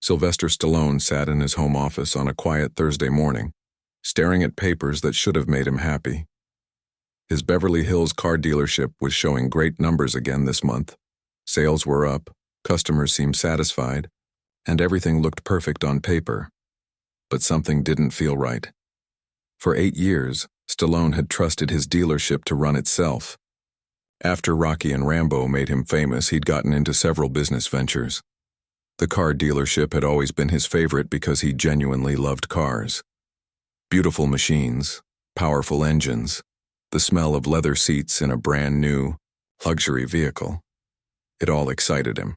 Sylvester Stallone sat in his home office on a quiet Thursday morning, staring at papers that should have made him happy. His Beverly Hills car dealership was showing great numbers again this month. Sales were up, customers seemed satisfied, and everything looked perfect on paper. But something didn't feel right. For 8 years, Stallone had trusted his dealership to run itself. After Rocky and Rambo made him famous, he'd gotten into several business ventures. The car dealership had always been his favorite because he genuinely loved cars. Beautiful machines, powerful engines, the smell of leather seats in a brand new, luxury vehicle. It all excited him.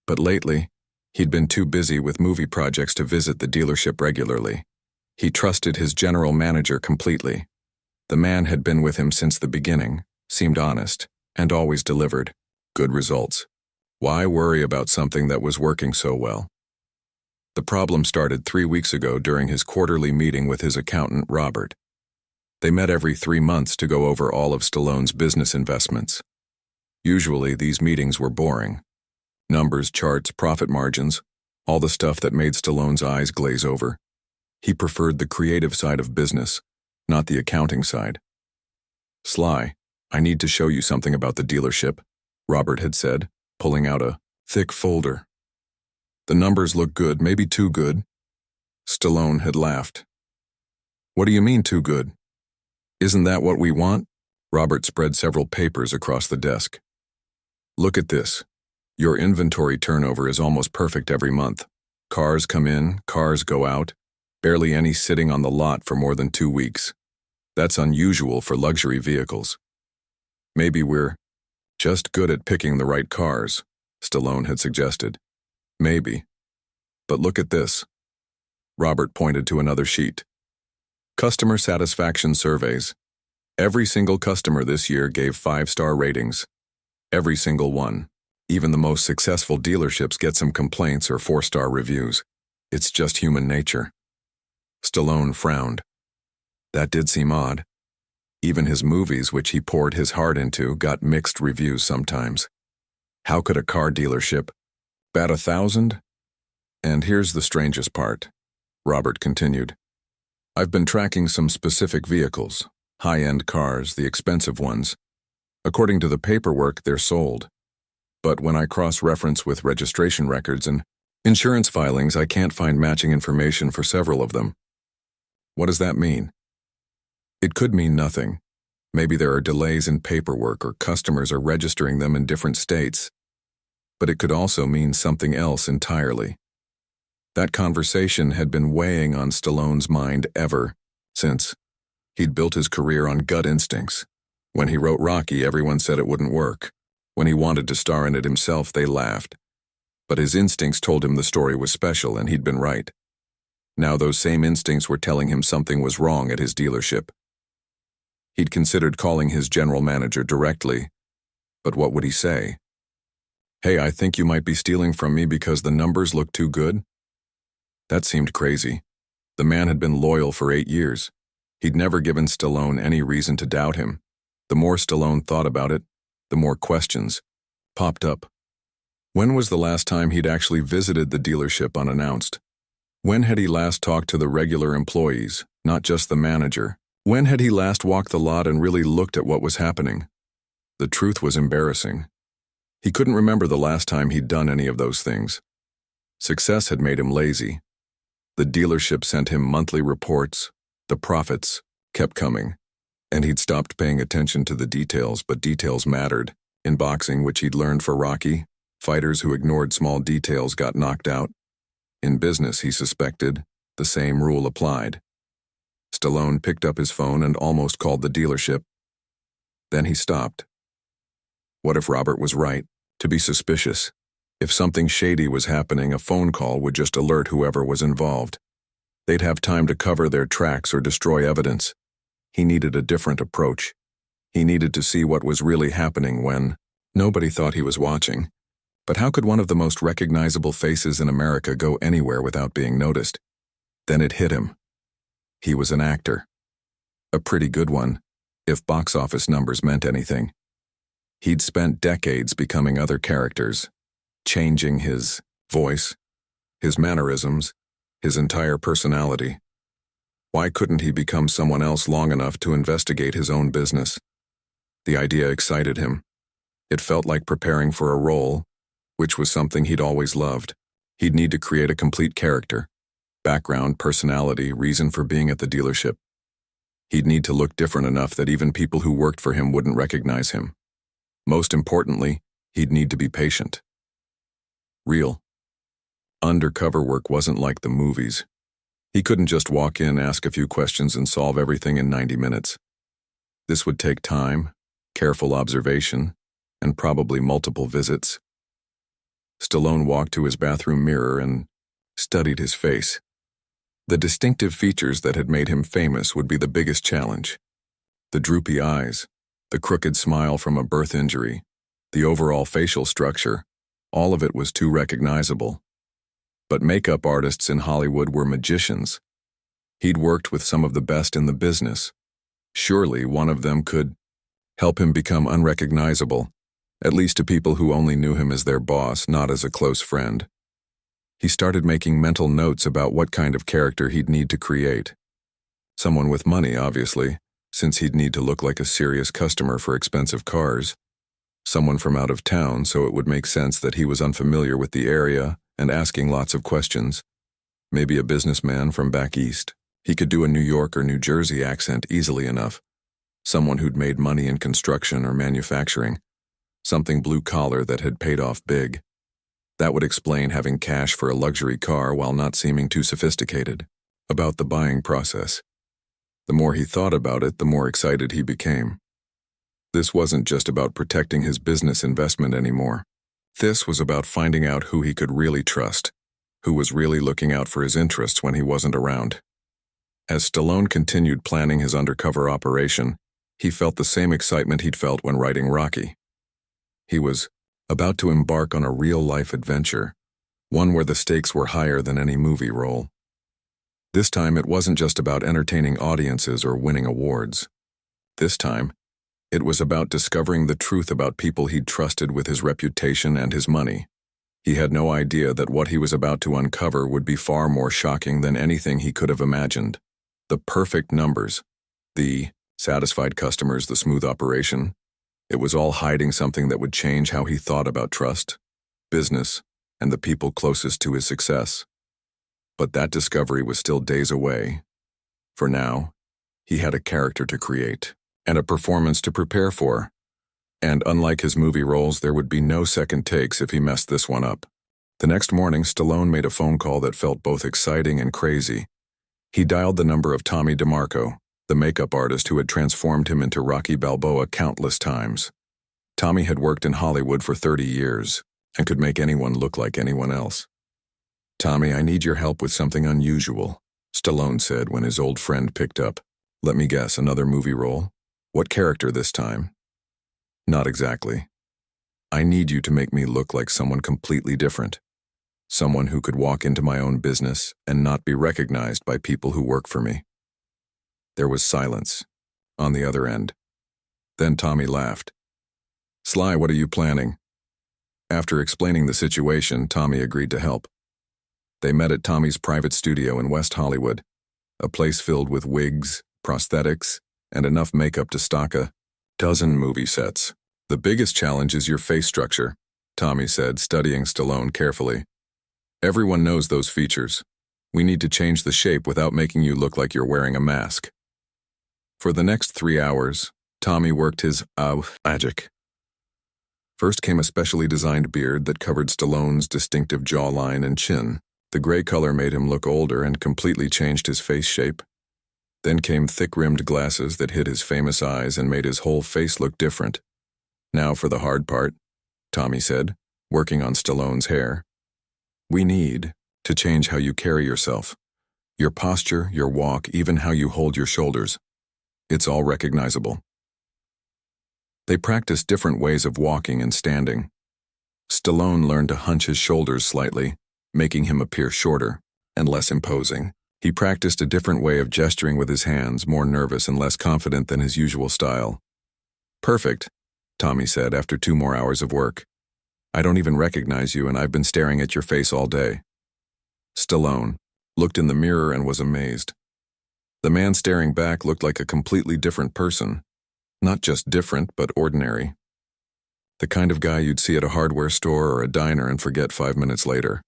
But lately, he'd been too busy with movie projects to visit the dealership regularly. He trusted his general manager completely. The man had been with him since the beginning, seemed honest, and always delivered good results. Why worry about something that was working so well? The problem started 3 weeks ago during his quarterly meeting with his accountant, Robert. They met every 3 months to go over all of Stallone's business investments. Usually, these meetings were boring. Numbers, charts, profit margins, all the stuff that made Stallone's eyes glaze over. He preferred the creative side of business, not the accounting side. "Sly, I need to show you something about the dealership," Robert had said, pulling out a thick folder. "The numbers look good, maybe too good." Stallone had laughed. "What do you mean too good? Isn't that what we want?" Robert spread several papers across the desk. "Look at this. Your inventory turnover is almost perfect every month. Cars come in, cars go out, barely any sitting on the lot for more than 2 weeks. That's unusual for luxury vehicles. Maybe we're just good at picking the right cars," Stallone had suggested. "Maybe. But look at this." Robert pointed to another sheet. "Customer satisfaction surveys. Every single customer this year gave 5-star ratings. Every single one. Even the most successful dealerships get some complaints or 4-star reviews. It's just human nature." Stallone frowned. That did seem odd. Even his movies, which he poured his heart into, got mixed reviews sometimes. How could a car dealership bat 1,000? "And here's the strangest part," Robert continued. "I've been tracking some specific vehicles, high-end cars, the expensive ones. According to the paperwork, they're sold. But when I cross-reference with registration records and insurance filings, I can't find matching information for several of them." "What does that mean?" "It could mean nothing. Maybe there are delays in paperwork or customers are registering them in different states. But it could also mean something else entirely." That conversation had been weighing on Stallone's mind ever since. He'd built his career on gut instincts. When he wrote Rocky, everyone said it wouldn't work. When he wanted to star in it himself, they laughed. But his instincts told him the story was special, and he'd been right. Now those same instincts were telling him something was wrong at his dealership. He'd considered calling his general manager directly, but what would he say? "Hey, I think you might be stealing from me because the numbers look too good?" That seemed crazy. The man had been loyal for 8 years. He'd never given Stallone any reason to doubt him. The more Stallone thought about it, the more questions popped up. When was the last time he'd actually visited the dealership unannounced? When had he last talked to the regular employees, not just the manager? When had he last walked the lot and really looked at what was happening? The truth was embarrassing. He couldn't remember the last time he'd done any of those things. Success had made him lazy. The dealership sent him monthly reports. The profits kept coming. And he'd stopped paying attention to the details, but details mattered. In boxing, which he'd learned for Rocky, fighters who ignored small details got knocked out. In business, he suspected, the same rule applied. Stallone picked up his phone and almost called the dealership. Then he stopped. What if Robert was right? To be suspicious. If something shady was happening, a phone call would just alert whoever was involved. They'd have time to cover their tracks or destroy evidence. He needed a different approach. He needed to see what was really happening when nobody thought he was watching. But how could one of the most recognizable faces in America go anywhere without being noticed? Then it hit him. He was an actor. A pretty good one, if box office numbers meant anything. He'd spent decades becoming other characters, changing his voice, his mannerisms, his entire personality. Why couldn't he become someone else long enough to investigate his own business? The idea excited him. It felt like preparing for a role, which was something he'd always loved. He'd need to create a complete character, background, personality, reason for being at the dealership. He'd need to look different enough that even people who worked for him wouldn't recognize him. Most importantly, he'd need to be patient. Real. Undercover work wasn't like the movies. He couldn't just walk in, ask a few questions, and solve everything in 90 minutes. This would take time, careful observation, and probably multiple visits. Stallone walked to his bathroom mirror and studied his face. The distinctive features that had made him famous would be the biggest challenge. The droopy eyes, the crooked smile from a birth injury, the overall facial structure, all of it was too recognizable. But makeup artists in Hollywood were magicians. He'd worked with some of the best in the business. Surely one of them could help him become unrecognizable, at least to people who only knew him as their boss, not as a close friend. He started making mental notes about what kind of character he'd need to create. Someone with money, obviously, since he'd need to look like a serious customer for expensive cars. Someone from out of town, so it would make sense that he was unfamiliar with the area and asking lots of questions. Maybe a businessman from back east. He could do a New York or New Jersey accent easily enough. Someone who'd made money in construction or manufacturing. Something blue-collar that had paid off big. That would explain having cash for a luxury car while not seeming too sophisticated. About the buying process. The more he thought about it, the more excited he became. This wasn't just about protecting his business investment anymore. This was about finding out who he could really trust, who was really looking out for his interests when he wasn't around. As Stallone continued planning his undercover operation, he felt the same excitement he'd felt when writing Rocky. He was about to embark on a real-life adventure, one where the stakes were higher than any movie role. This time, it wasn't just about entertaining audiences or winning awards. This time, it was about discovering the truth about people he'd trusted with his reputation and his money. He had no idea that what he was about to uncover would be far more shocking than anything he could have imagined. The perfect numbers, the satisfied customers, the smooth operation. It was all hiding something that would change how he thought about trust, business, and the people closest to his success. But that discovery was still days away. For now, he had a character to create, and a performance to prepare for. And unlike his movie roles, there would be no second takes if he messed this one up. The next morning, Stallone made a phone call that felt both exciting and crazy. He dialed the number of Tommy DeMarco, the makeup artist who had transformed him into Rocky Balboa countless times. Tommy had worked in Hollywood for 30 years and could make anyone look like anyone else. "Tommy, I need your help with something unusual," Stallone said when his old friend picked up. "Let me guess, another movie role? What character this time?" "Not exactly. I need you to make me look like someone completely different. Someone who could walk into my own business and not be recognized by people who work for me." There was silence on the other end. Then Tommy laughed. "Sly, what are you planning?" After explaining the situation, Tommy agreed to help. They met at Tommy's private studio in West Hollywood, a place filled with wigs, prosthetics, and enough makeup to stock a dozen movie sets. "The biggest challenge is your face structure," Tommy said, studying Stallone carefully. "Everyone knows those features. We need to change the shape without making you look like you're wearing a mask." For the next 3 hours, Tommy worked his magic. First came a specially designed beard that covered Stallone's distinctive jawline and chin. The gray color made him look older and completely changed his face shape. Then came thick-rimmed glasses that hid his famous eyes and made his whole face look different. "Now for the hard part," Tommy said, working on Stallone's hair. "We need to change how you carry yourself. Your posture, your walk, even how you hold your shoulders. It's all recognizable." They practiced different ways of walking and standing. Stallone learned to hunch his shoulders slightly, making him appear shorter and less imposing. He practiced a different way of gesturing with his hands, more nervous and less confident than his usual style. "Perfect," Tommy said after 2 more hours of work. "I don't even recognize you, and I've been staring at your face all day." Stallone, looked in the mirror and was amazed. The man staring back looked like a completely different person. Not just different, but ordinary. The kind of guy you'd see at a hardware store or a diner and forget 5 minutes later.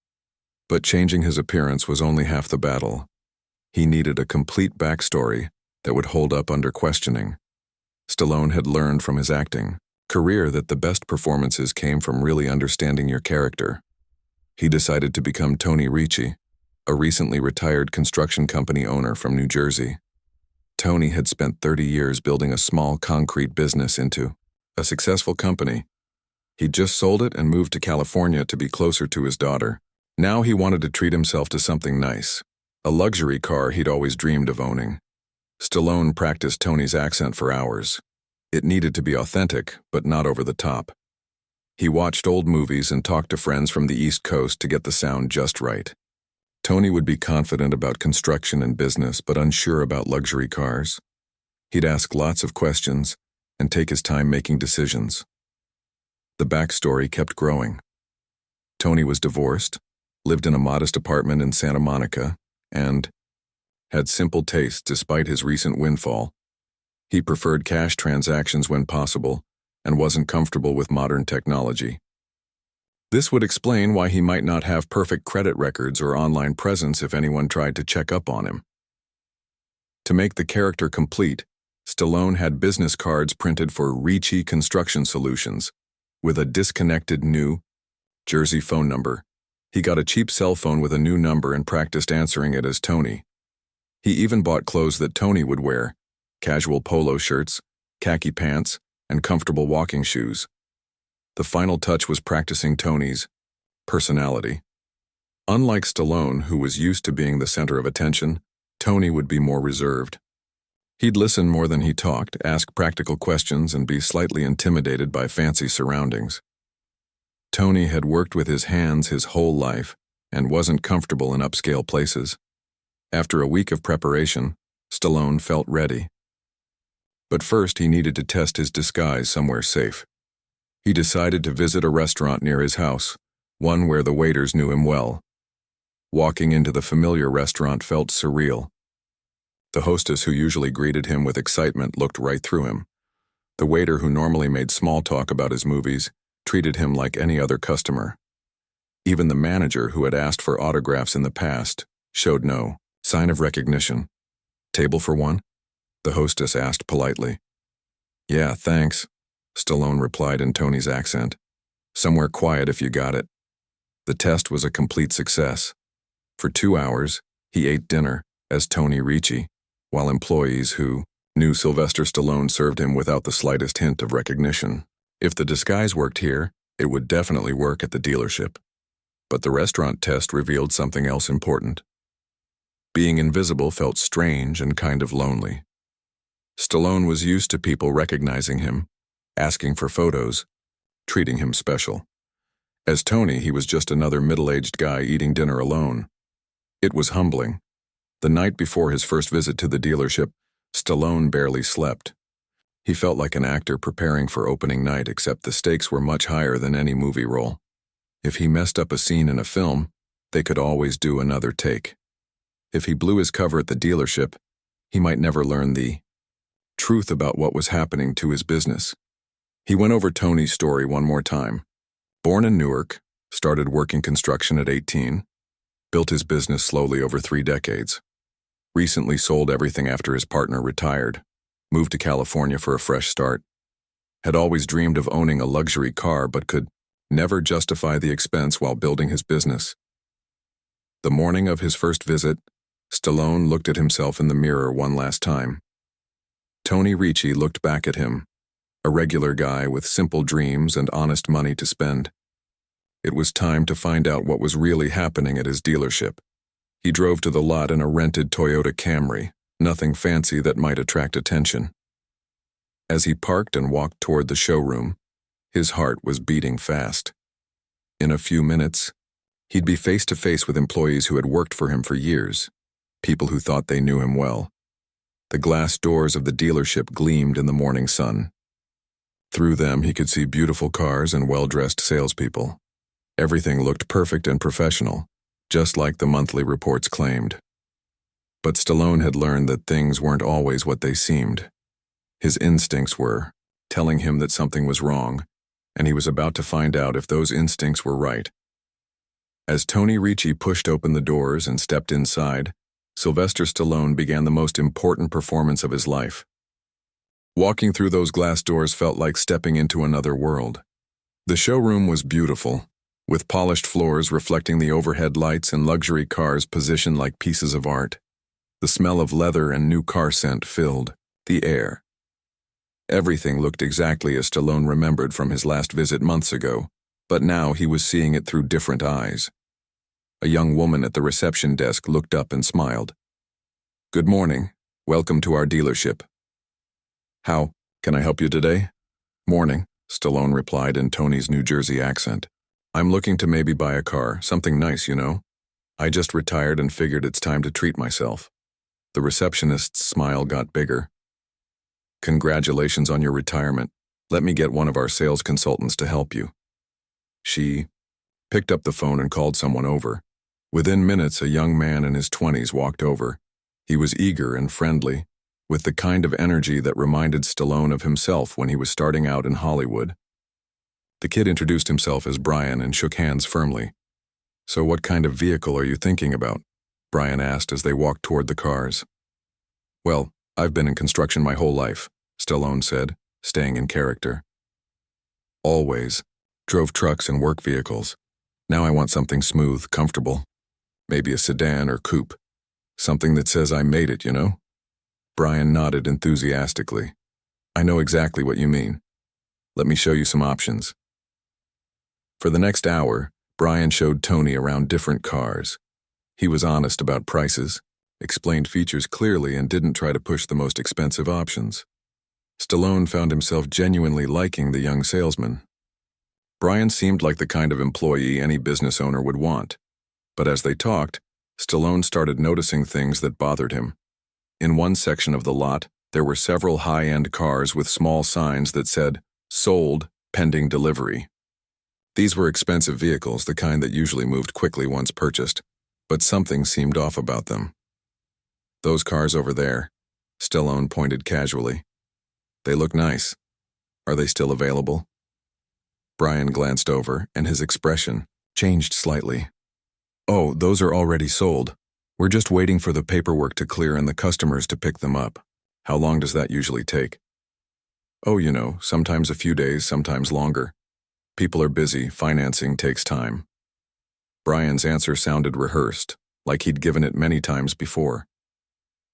But changing his appearance was only half the battle. He needed a complete backstory that would hold up under questioning. Stallone had learned from his acting career that the best performances came from really understanding your character. He decided to become Tony Ricci, a recently retired construction company owner from New Jersey. Tony had spent 30 years building a small concrete business into a successful company. He'd just sold it and moved to California to be closer to his daughter. Now he wanted to treat himself to something nice, a luxury car he'd always dreamed of owning. Stallone practiced Tony's accent for hours. It needed to be authentic, but not over the top. He watched old movies and talked to friends from the East Coast to get the sound just right. Tony would be confident about construction and business, but unsure about luxury cars. He'd ask lots of questions and take his time making decisions. The backstory kept growing. Tony was divorced, lived in a modest apartment in Santa Monica, and had simple tastes despite his recent windfall. He preferred cash transactions when possible and wasn't comfortable with modern technology. This would explain why he might not have perfect credit records or online presence if anyone tried to check up on him. To make the character complete, Stallone had business cards printed for Ricci Construction Solutions with a disconnected New Jersey phone number. He got a cheap cell phone with a new number and practiced answering it as Tony. He even bought clothes that Tony would wear, casual polo shirts, khaki pants, and comfortable walking shoes. The final touch was practicing Tony's personality. Unlike Stallone, who was used to being the center of attention, Tony would be more reserved. He'd listen more than he talked, ask practical questions, and be slightly intimidated by fancy surroundings. Tony had worked with his hands his whole life and wasn't comfortable in upscale places. After a week of preparation, Stallone felt ready. But first he needed to test his disguise somewhere safe. He decided to visit a restaurant near his house, one where the waiters knew him well. Walking into the familiar restaurant felt surreal. The hostess who usually greeted him with excitement looked right through him. The waiter who normally made small talk about his movies treated him like any other customer. Even the manager who had asked for autographs in the past showed no sign of recognition. "Table for one?" the hostess asked politely. "Yeah, thanks," Stallone replied in Tony's accent. "Somewhere quiet if you got it." The test was a complete success. For 2 hours, he ate dinner as Tony Ricci, while employees who knew Sylvester Stallone served him without the slightest hint of recognition. If the disguise worked here, it would definitely work at the dealership. But the restaurant test revealed something else important. Being invisible felt strange and kind of lonely. Stallone was used to people recognizing him, asking for photos, treating him special. As Tony, he was just another middle-aged guy eating dinner alone. It was humbling. The night before his first visit to the dealership, Stallone barely slept. He felt like an actor preparing for opening night, except the stakes were much higher than any movie role. If he messed up a scene in a film, they could always do another take. If he blew his cover at the dealership, he might never learn the truth about what was happening to his business. He went over Tony's story one more time. Born in Newark, started working construction at 18, built his business slowly over 3 decades. Recently sold everything after his partner retired, moved to California for a fresh start. Had always dreamed of owning a luxury car but could never justify the expense while building his business. The morning of his first visit, Stallone looked at himself in the mirror one last time. Tony Ricci looked back at him, a regular guy with simple dreams and honest money to spend. It was time to find out what was really happening at his dealership. He drove to the lot in a rented Toyota Camry, nothing fancy that might attract attention. As he parked and walked toward the showroom, his heart was beating fast. In a few minutes, he'd be face to face with employees who had worked for him for years, people who thought they knew him well. The glass doors of the dealership gleamed in the morning sun. Through them, he could see beautiful cars and well-dressed salespeople. Everything looked perfect and professional, just like the monthly reports claimed. But Stallone had learned that things weren't always what they seemed. His instincts were telling him that something was wrong, and he was about to find out if those instincts were right. As Tony Ricci pushed open the doors and stepped inside, Sylvester Stallone began the most important performance of his life. Walking through those glass doors felt like stepping into another world. The showroom was beautiful, with polished floors reflecting the overhead lights and luxury cars positioned like pieces of art. The smell of leather and new car scent filled the air. Everything looked exactly as Stallone remembered from his last visit months ago, but now he was seeing it through different eyes. A young woman at the reception desk looked up and smiled. "Good morning. Welcome to our dealership." "How can I help you today?" "Morning," Stallone replied in Tony's New Jersey accent. "I'm looking to maybe buy a car, something nice, you know. I just retired and figured it's time to treat myself." The receptionist's smile got bigger. "Congratulations on your retirement. Let me get one of our sales consultants to help you." She picked up the phone and called someone over. Within minutes, a young man in his 20s walked over. He was eager and friendly, with the kind of energy that reminded Stallone of himself when he was starting out in Hollywood. The kid introduced himself as Brian and shook hands firmly. "So what kind of vehicle are you thinking about?" Brian asked as they walked toward the cars. "Well, I've been in construction my whole life," Stallone said, staying in character. "Always. Drove trucks and work vehicles. Now I want something smooth, comfortable. Maybe a sedan or coupe. Something that says I made it, you know?" Brian nodded enthusiastically. "I know exactly what you mean. Let me show you some options." For the next hour, Brian showed Tony around different cars. He was honest about prices, explained features clearly, and didn't try to push the most expensive options. Stallone found himself genuinely liking the young salesman. Brian seemed like the kind of employee any business owner would want. But as they talked, Stallone started noticing things that bothered him. In one section of the lot, there were several high-end cars with small signs that said, "Sold, pending delivery." These were expensive vehicles, the kind that usually moved quickly once purchased, but something seemed off about them. "Those cars over there," Stallone pointed casually. "They look nice. Are they still available?" Brian glanced over, and his expression changed slightly. "Oh, those are already sold. We're just waiting for the paperwork to clear and the customers to pick them up. How long does that usually take?" "Oh, you know, sometimes a few days, sometimes longer. People are busy, financing takes time." Brian's answer sounded rehearsed, like he'd given it many times before.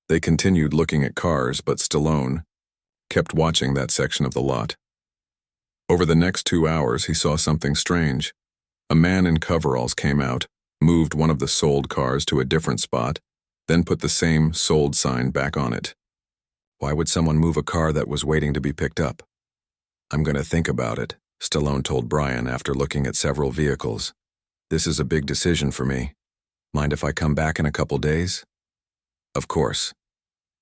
They continued looking at cars, but Stallone kept watching that section of the lot. Over the next 2 hours, he saw something strange. A man in coveralls came out, moved one of the sold cars to a different spot, then put the same sold sign back on it. Why would someone move a car that was waiting to be picked up? "I'm going to think about it," Stallone told Brian after looking at several vehicles. "This is a big decision for me. Mind if I come back in a couple days?" "Of course.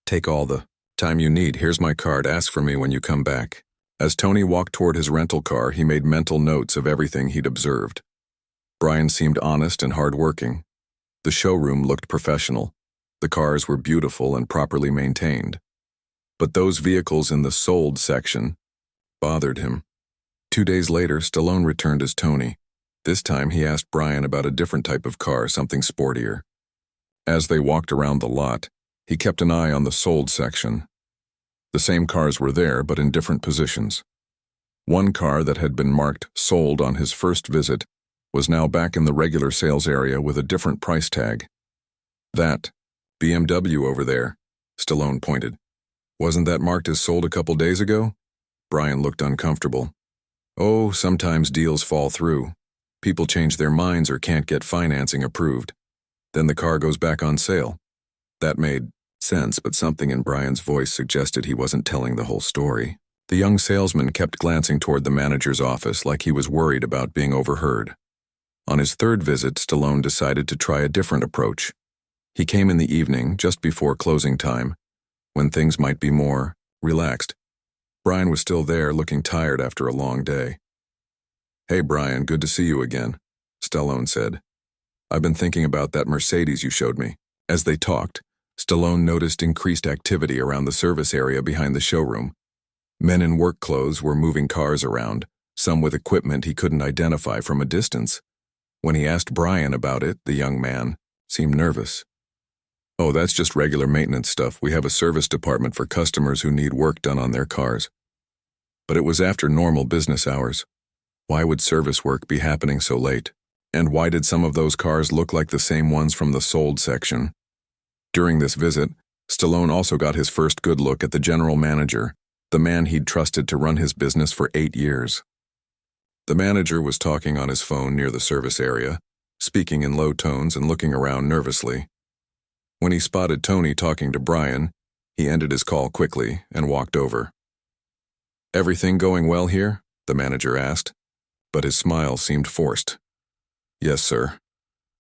Take all the time you need. Here's my card. Ask for me when you come back." As Tony walked toward his rental car, he made mental notes of everything he'd observed. Brian seemed honest and hard-working. The showroom looked professional. The cars were beautiful and properly maintained. But those vehicles in the sold section bothered him. 2 days later, Stallone returned as Tony. This time he asked Brian about a different type of car, something sportier. As they walked around the lot, he kept an eye on the sold section. The same cars were there, but in different positions. One car that had been marked sold on his first visit was now back in the regular sales area with a different price tag. "That BMW over there," Stallone pointed. "Wasn't that marked as sold a couple days ago?" Brian looked uncomfortable. "Oh, sometimes deals fall through. People change their minds or can't get financing approved. Then the car goes back on sale." That made sense, but something in Brian's voice suggested he wasn't telling the whole story. The young salesman kept glancing toward the manager's office like he was worried about being overheard. On his third visit, Stallone decided to try a different approach. He came in the evening, just before closing time, when things might be more relaxed. Brian was still there, looking tired after a long day. "Hey, Brian, good to see you again," Stallone said. I've been thinking about that Mercedes you showed me." As they talked, Stallone noticed increased activity around the service area behind the showroom. Men in work clothes were moving cars around, some with equipment he couldn't identify from a distance. When he asked Brian about it, the young man seemed nervous. "Oh, that's just regular maintenance stuff. We have a service department for customers who need work done on their cars." But it was after normal business hours. Why would service work be happening so late? And why did some of those cars look like the same ones from the sold section? During this visit, Stallone also got his first good look at the general manager, the man he'd trusted to run his business for 8 years. The manager was talking on his phone near the service area, speaking in low tones and looking around nervously. When he spotted Tony talking to Brian, he ended his call quickly and walked over. "Everything going well here?" the manager asked, but his smile seemed forced. "Yes, sir,"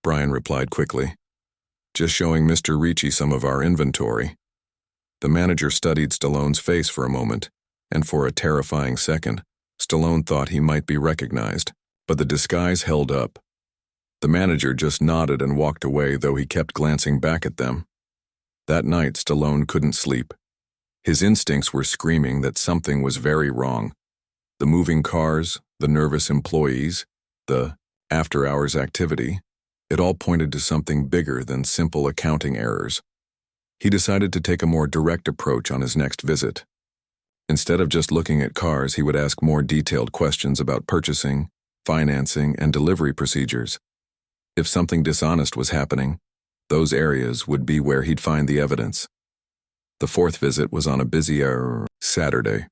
Brian replied quickly. "Just showing Mr. Ricci some of our inventory." The manager studied Stallone's face for a moment, and for a terrifying second, Stallone thought he might be recognized, but the disguise held up. The manager just nodded and walked away, though he kept glancing back at them. That night, Stallone couldn't sleep. His instincts were screaming that something was very wrong. The moving cars, the nervous employees, the after-hours activity, it all pointed to something bigger than simple accounting errors. He decided to take a more direct approach on his next visit. Instead of just looking at cars, he would ask more detailed questions about purchasing, financing, and delivery procedures. If something dishonest was happening, those areas would be where he'd find the evidence. The fourth visit was on a busier Saturday.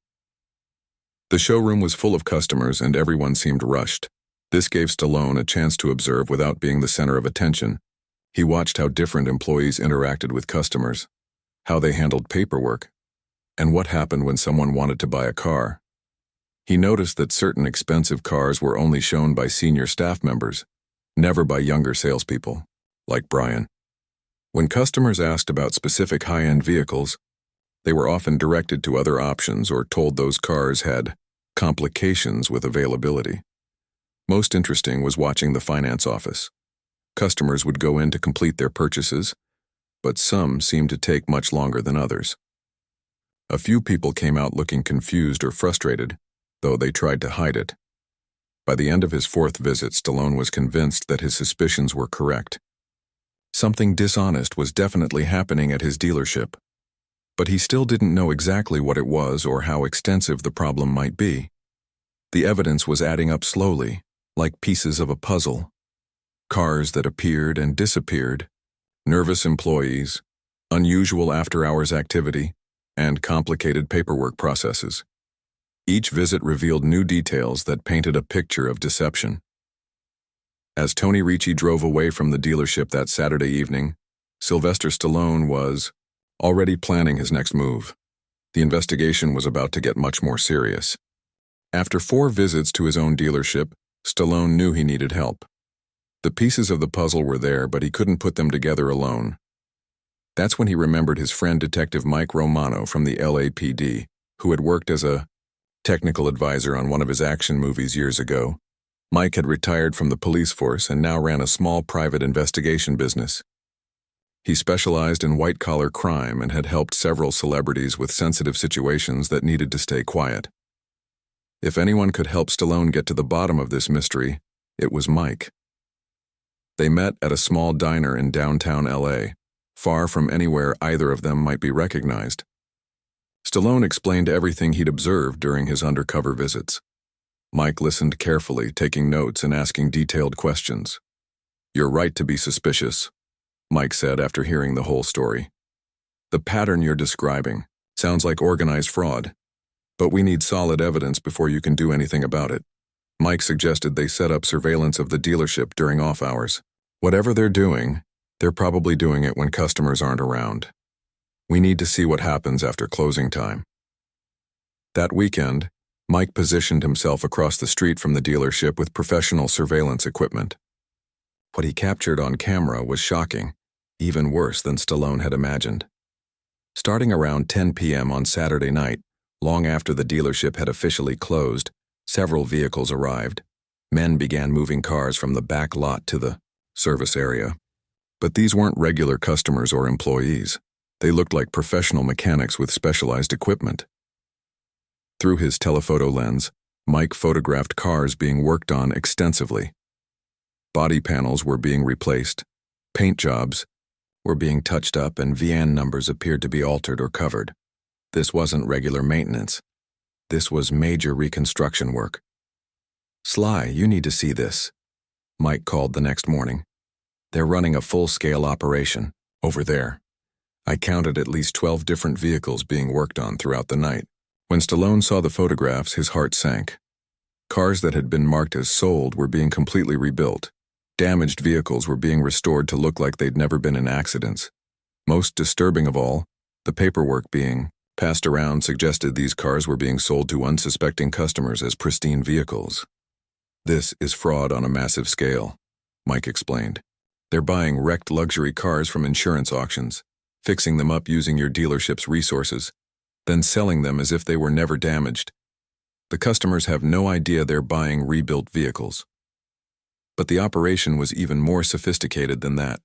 The showroom was full of customers and everyone seemed rushed. This gave Stallone a chance to observe without being the center of attention. He watched how different employees interacted with customers, how they handled paperwork, and what happened when someone wanted to buy a car. He noticed that certain expensive cars were only shown by senior staff members, never by younger salespeople, like Brian. When customers asked about specific high-end vehicles, they were often directed to other options or told those cars had complications with availability. Most interesting was watching the finance office. Customers would go in to complete their purchases, but some seemed to take much longer than others. A few people came out looking confused or frustrated, though they tried to hide it. By the end of his fourth visit, Stallone was convinced that his suspicions were correct. Something dishonest was definitely happening at his dealership, but he still didn't know exactly what it was or how extensive the problem might be. The evidence was adding up slowly, like pieces of a puzzle. Cars that appeared and disappeared, nervous employees, unusual after-hours activity, and complicated paperwork processes. Each visit revealed new details that painted a picture of deception. As Tony Ricci drove away from the dealership that Saturday evening, Sylvester Stallone was already planning his next move. The investigation was about to get much more serious. After 4 visits to his own dealership, Stallone knew he needed help. The pieces of the puzzle were there, but he couldn't put them together alone. That's when he remembered his friend Detective Mike Romano from the LAPD, who had worked as a technical advisor on one of his action movies years ago. Mike had retired from the police force and now ran a small private investigation business. He specialized in white-collar crime and had helped several celebrities with sensitive situations that needed to stay quiet. If anyone could help Stallone get to the bottom of this mystery, it was Mike. They met at a small diner in downtown LA, far from anywhere either of them might be recognized. Stallone explained everything he'd observed during his undercover visits. Mike listened carefully, taking notes and asking detailed questions. "You're right to be suspicious," Mike said after hearing the whole story. "The pattern you're describing sounds like organized fraud, but we need solid evidence before you can do anything about it." Mike suggested they set up surveillance of the dealership during off hours. "Whatever they're doing, they're probably doing it when customers aren't around. We need to see what happens after closing time." That weekend, Mike positioned himself across the street from the dealership with professional surveillance equipment. What he captured on camera was shocking, even worse than Stallone had imagined. Starting around 10 p.m. on Saturday night, long after the dealership had officially closed, several vehicles arrived. Men began moving cars from the back lot to the service area. But these weren't regular customers or employees. They looked like professional mechanics with specialized equipment. Through his telephoto lens, Mike photographed cars being worked on extensively. Body panels were being replaced, paint jobs were being touched up, and VIN numbers appeared to be altered or covered. This wasn't regular maintenance. This was major reconstruction work. "Sly, you need to see this," Mike called the next morning. "They're running a full-scale operation over there." I counted at least 12 different vehicles being worked on throughout the night. When Stallone saw the photographs, his heart sank. Cars that had been marked as sold were being completely rebuilt. Damaged vehicles were being restored to look like they'd never been in accidents. Most disturbing of all, the paperwork being passed around suggested these cars were being sold to unsuspecting customers as pristine vehicles. "This is fraud on a massive scale," Mike explained. "They're buying wrecked luxury cars from insurance auctions, fixing them up using your dealership's resources, then selling them as if they were never damaged. The customers have no idea they're buying rebuilt vehicles." But the operation was even more sophisticated than that.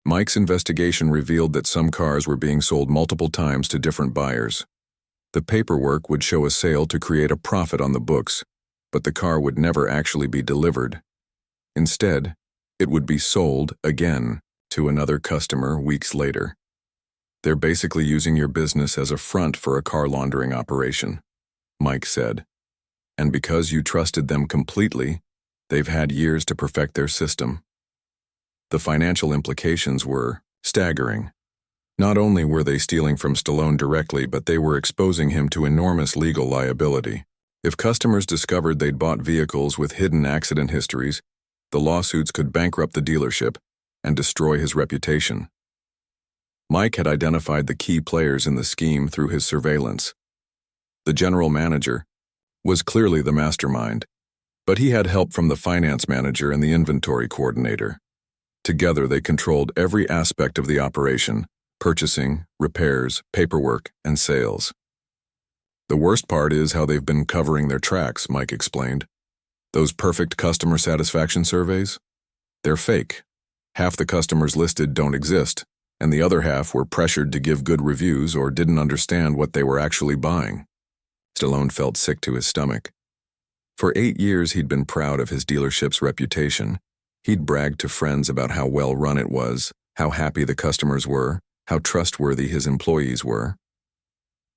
Mike's investigation revealed that some cars were being sold multiple times to different buyers. The paperwork would show a sale to create a profit on the books, but the car would never actually be delivered. Instead, it would be sold again to another customer weeks later. "They're basically using your business as a front for a car laundering operation," Mike said. "And because you trusted them completely, they've had years to perfect their system." The financial implications were staggering. Not only were they stealing from Stallone directly, but they were exposing him to enormous legal liability. If customers discovered they'd bought vehicles with hidden accident histories, the lawsuits could bankrupt the dealership and destroy his reputation. Mike had identified the key players in the scheme through his surveillance. The general manager was clearly the mastermind, but he had help from the finance manager and the inventory coordinator. Together, they controlled every aspect of the operation: purchasing, repairs, paperwork, and sales. "The worst part is how they've been covering their tracks," Mike explained. "Those perfect customer satisfaction surveys? They're fake. Half the customers listed don't exist, and the other half were pressured to give good reviews or didn't understand what they were actually buying." Stallone felt sick to his stomach. For 8 years, he'd been proud of his dealership's reputation. He'd bragged to friends about how well run it was, how happy the customers were, how trustworthy his employees were.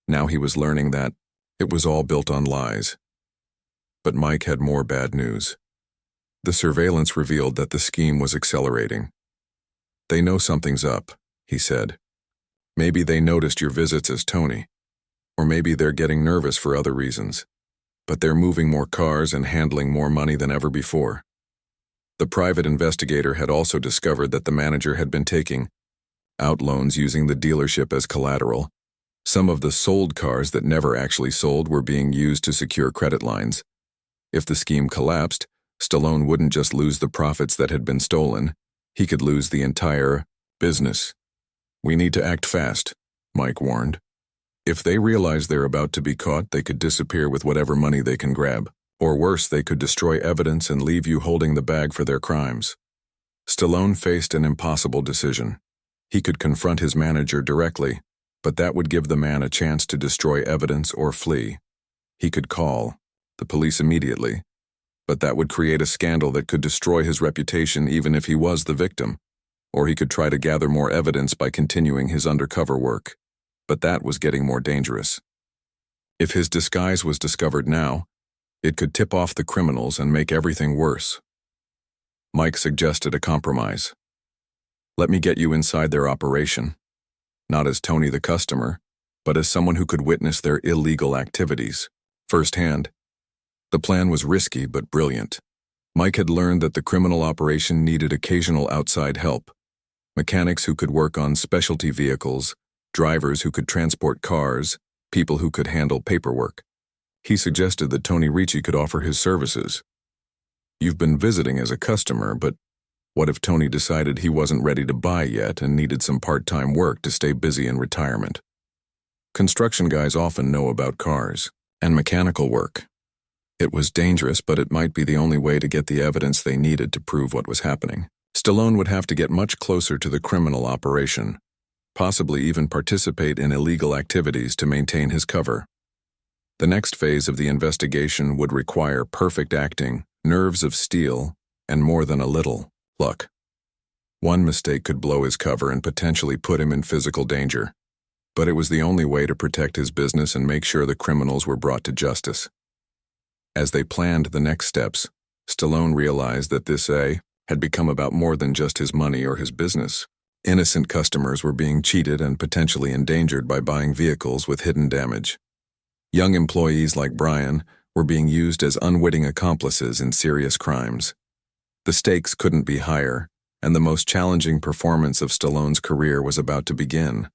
Now he was learning that it was all built on lies. But Mike had more bad news. The surveillance revealed that the scheme was accelerating. "They know something's up," he said. "Maybe they noticed your visits as Tony, or maybe they're getting nervous for other reasons. But they're moving more cars and handling more money than ever before." The private investigator had also discovered that the manager had been taking out loans using the dealership as collateral. Some of the sold cars that never actually sold were being used to secure credit lines. If the scheme collapsed, Stallone wouldn't just lose the profits that had been stolen, he could lose the entire business. "We need to act fast," Mike warned. "If they realize they're about to be caught, they could disappear with whatever money they can grab. Or worse, they could destroy evidence and leave you holding the bag for their crimes." Stallone faced an impossible decision. He could confront his manager directly, but that would give the man a chance to destroy evidence or flee. He could call the police immediately, but that would create a scandal that could destroy his reputation even if he was the victim. Or he could try to gather more evidence by continuing his undercover work. But that was getting more dangerous. If his disguise was discovered now, it could tip off the criminals and make everything worse. Mike suggested a compromise. "Let me get you inside their operation, not as Tony the customer, but as someone who could witness their illegal activities firsthand." The plan was risky but brilliant. Mike had learned that the criminal operation needed occasional outside help. Mechanics who could work on specialty vehicles, drivers who could transport cars, people who could handle paperwork. He suggested that Tony Ricci could offer his services. "You've been visiting as a customer, but what if Tony decided he wasn't ready to buy yet and needed some part-time work to stay busy in retirement?" Construction guys often know about cars and mechanical work. It was dangerous, but it might be the only way to get the evidence they needed to prove what was happening. Stallone would have to get much closer to the criminal operation, possibly even participate in illegal activities to maintain his cover. The next phase of the investigation would require perfect acting, nerves of steel, and more than a little luck. One mistake could blow his cover and potentially put him in physical danger, but it was the only way to protect his business and make sure the criminals were brought to justice. As they planned the next steps, Stallone realized that this had become about more than just his money or his business. Innocent customers were being cheated and potentially endangered by buying vehicles with hidden damage. Young employees like Brian were being used as unwitting accomplices in serious crimes. The stakes couldn't be higher, and the most challenging performance of Stallone's career was about to begin.